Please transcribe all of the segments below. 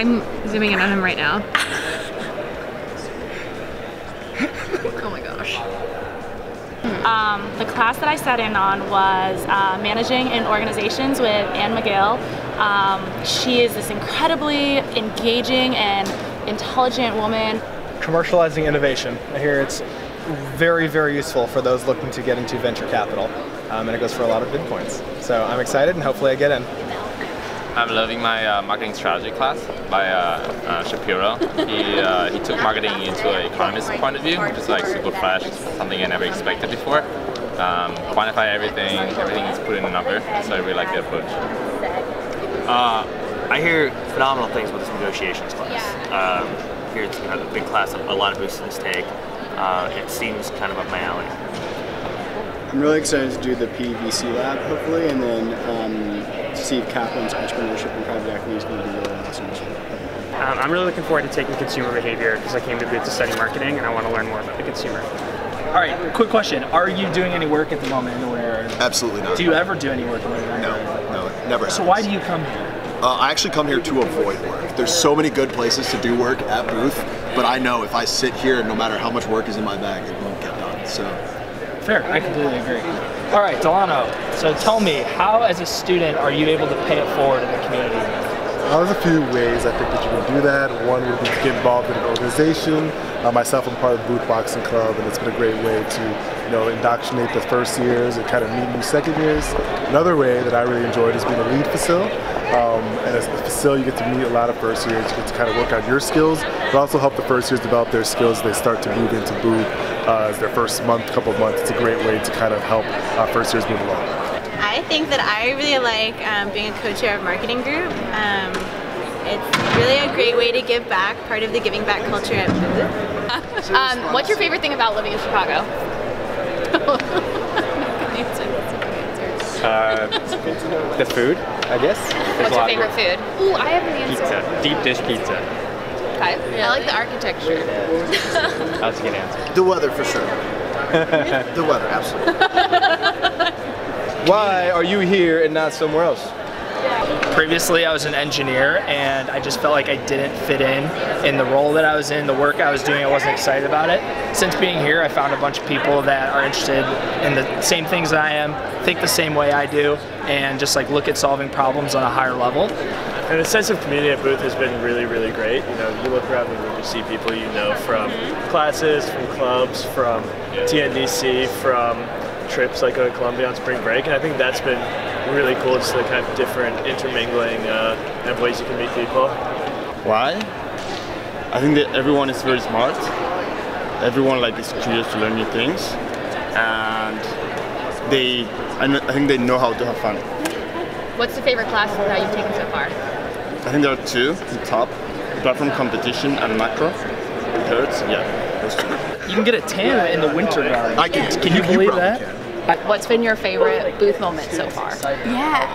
I'm zooming in on him right now. Oh my gosh. The class that I sat in on was Managing in Organizations with Anne McGill. She is this incredibly engaging and intelligent woman. Commercializing innovation. I hear it's very, very useful for those looking to get into venture capital. And it goes for a lot of big points. So I'm excited and hopefully I get in. I'm loving my marketing strategy class by Shapiro. He took marketing into an economist's point of view, which is like super fresh, something I never expected before. Quantify everything is put in a number, so I really like the approach. I hear phenomenal things about this negotiations class. Here it's a big class that a lot of booth students take. It seems kind of up my alley. I'm really excited to do the PVC lab, hopefully, and then see if Kaplan's entrepreneurship and private equity is going to be really awesome. I'm really looking forward to taking consumer behavior because I came to Booth to study marketing and I want to learn more about the consumer. All right, quick question. Are you doing any work at the moment anywhere? Absolutely not. Do you ever do any work anywhere? No, never happens. So why do you come here? I actually come here to avoid work. There's so many good places to do work at Booth, but I know if I sit here, no matter how much work is in my bag, it won't get done. So. Fair, I completely agree. All right, Delano, so tell me, how as a student are you able to pay it forward in the community? There's a few ways I think that you can do that. One would be to get involved in an organization. Myself, I'm part of the Booth Boxing Club, and it's been a great way to, indoctrinate the first years and kind of meet new second years. Another way that I really enjoyed is being a lead facil. And as a facil, you get to meet a lot of first years. You get to kind of work on your skills, but also help the first years develop their skills as they start to move into Booth as their first couple of months. It's a great way to kind of help first years move along. I think that I really like being a co-chair of marketing group. It's really a great way to give back, part of the giving back culture at Booth. What's your favorite thing about living in Chicago? The food, I guess. What's your favorite food? Ooh, I have an answer. Pizza. Deep dish pizza. Okay. Really? I like the architecture. That's a good answer. The weather, for sure. The weather, absolutely. Why are you here and not somewhere else? Previously, I was an engineer, and I just felt like I didn't fit in the role that I was in, the work I was doing. I wasn't excited about it. Since being here, I found a bunch of people that are interested in the same things that I am, think the same way I do, and just look at solving problems on a higher level. And the sense of community at Booth has been really, really great. You look around the room, you see people you know from classes, from clubs, from TNDC, from trips like go to Columbia on spring break, and I think that's been really cool, just the kind of different intermingling and ways you can meet people. Why? I think that everyone is very smart. Everyone is curious to learn new things, and I think they know how to have fun. What's the favorite classes that you've taken so far? I think there are two, the top, platform competition and macro. It hurts, yeah, those two. You can get a tan in the winter garden. Can you believe that? What's been your favorite Booth moment so far? Yeah,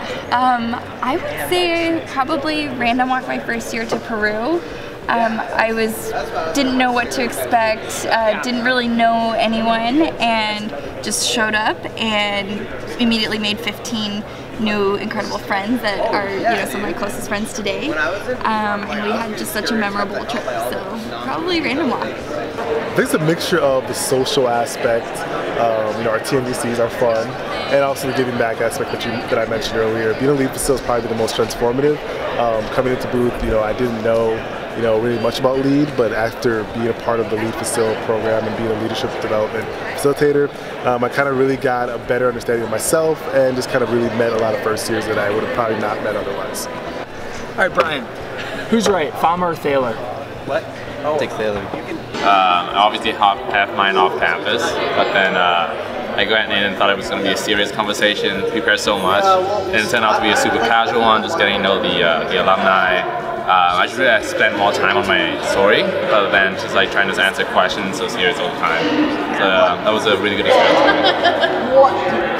I would say probably random walk my first year to Peru. I didn't know what to expect, didn't really know anyone, and just showed up and immediately made 15 new incredible friends that are some of my closest friends today. And we had just such a memorable trip, so probably random walk. I think it's a mixture of the social aspect, our TNDCs are fun, and also the giving back aspect that I mentioned earlier. Being a lead facil is probably the most transformative. Coming into Booth, I didn't know really much about lead, but after being a part of the lead facil program and being a leadership development facilitator, I kind of really got a better understanding of myself and just kind of really met a lot of first years that I would have probably not met otherwise. All right, Brian, who's right, Fama or Thaler? What? Oh. Take Thaler. Obviously half mine off campus, but then I went in and thought it was going to be a serious conversation, prepared so much, and it turned out to be a super casual one, just getting to know the alumni. I should really spend more time on my story rather than just trying to answer questions so serious all the time. So that was a really good experience for me.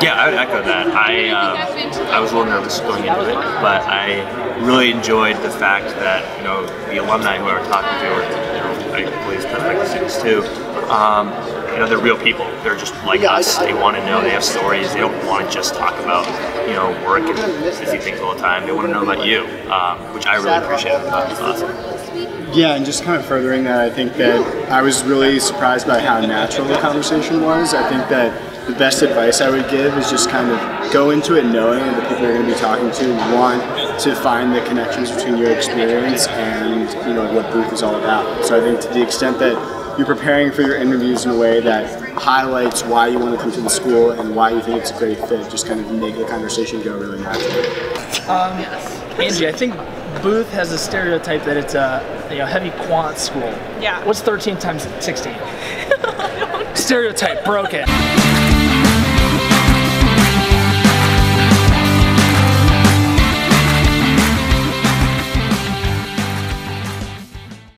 Yeah, I would echo that. I was a little nervous going into it, but I really enjoyed the fact that the alumni who I was talking to, or I believe prospective students too, you know, they're real people. They're just like us. They want to know. They have stories. They don't want to just talk about, you know, work and busy things all the time. They want to know about you, which I really appreciate. It's awesome. Yeah, and just kind of furthering that, I think that I was really surprised by how natural the conversation was. I think that the best advice I would give is just kind of go into it knowing that the people you're going to be talking to want to find the connections between your experience and, you know, what Booth is all about. So I think to the extent that you're preparing for your interviews in a way that highlights why you want to come to the school and why you think it's a great fit, just kind of make the conversation go really naturally. Angie, I think Booth has a stereotype that it's a heavy quant school. Yeah. What's 13 times 16? Stereotype, broken.